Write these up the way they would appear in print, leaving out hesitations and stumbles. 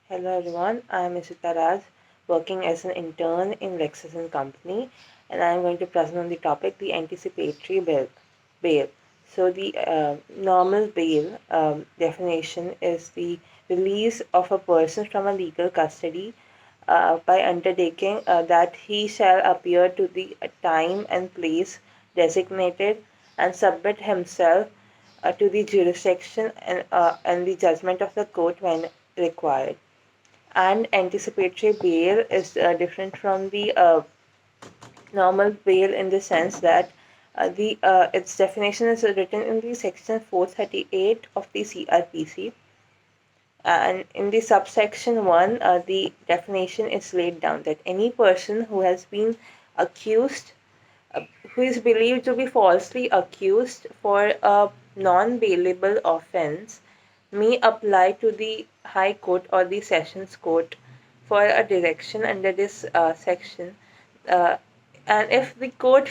Hello everyone, I am Ishita Raj, working as an intern in Lexus & Company, and I am going to present on the topic the anticipatory bail. So the normal bail definition is the release of a person from a legal custody by undertaking that he shall appear to the time and place designated and submit himself to the jurisdiction and the judgment of the court when required. And anticipatory bail is different from the normal bail in the sense that the its definition is written in the section 438 of the CRPC, and in the subsection 1 the definition is laid down that any person who has been accused who is believed to be falsely accused for a non-bailable offense may apply to the High Court or the Sessions Court for a direction under this section. Uh, and if the court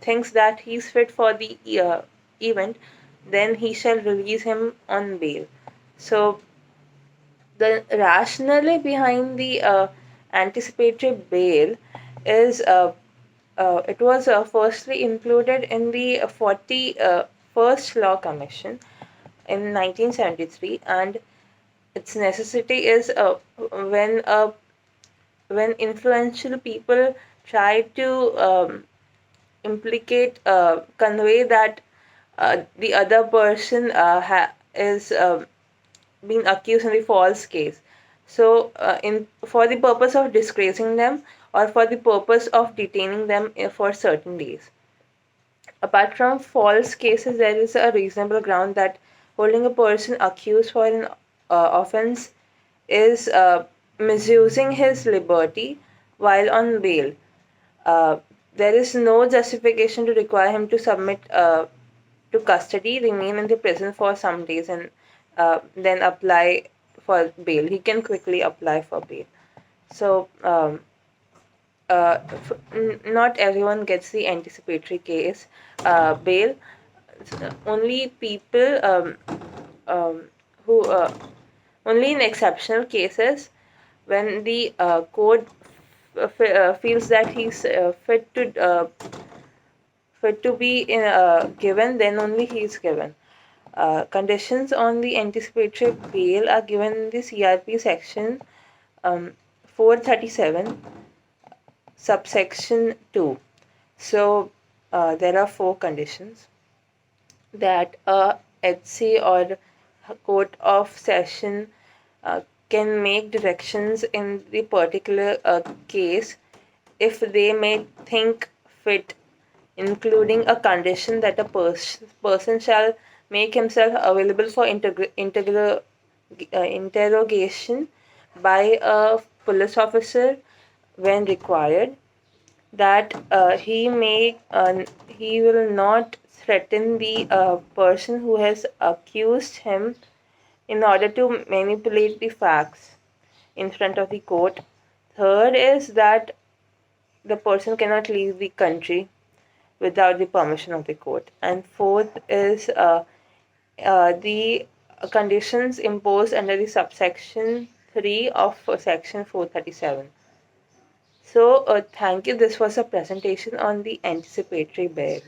thinks that he is fit for the event, then he shall release him on bail. So, the rationale behind the anticipatory bail is it was firstly included in the 41st Law Commission in 1973, and its necessity is when influential people try to convey that the other person is being accused in the false case. So, in for the purpose of disgracing them or for the purpose of detaining them for certain days. Apart from false cases, there is a reasonable ground that holding a person accused for an offense is misusing his liberty while on bail. Uh, there is no justification to require him to submit to custody, remain in the prison for some days, and then apply for bail. He can quickly apply for bail. So, not everyone gets the anticipatory case bail. Only people who only in exceptional cases when the court feels that he's fit to be given, then only he is given. Conditions on the anticipatory bail are given in the CRP section 437 subsection 2. So there are 4 conditions that a HC or court of session can make directions in the particular case if they may think fit, including a condition that a person shall make himself available for interrogation by a police officer when required, that he will not threaten the person who has accused him in order to manipulate the facts in front of the court. Third is that the person cannot leave the country without the permission of the court. And fourth is the conditions imposed under the subsection 3 of section 437. So, thank you. This was a presentation on the anticipatory bail.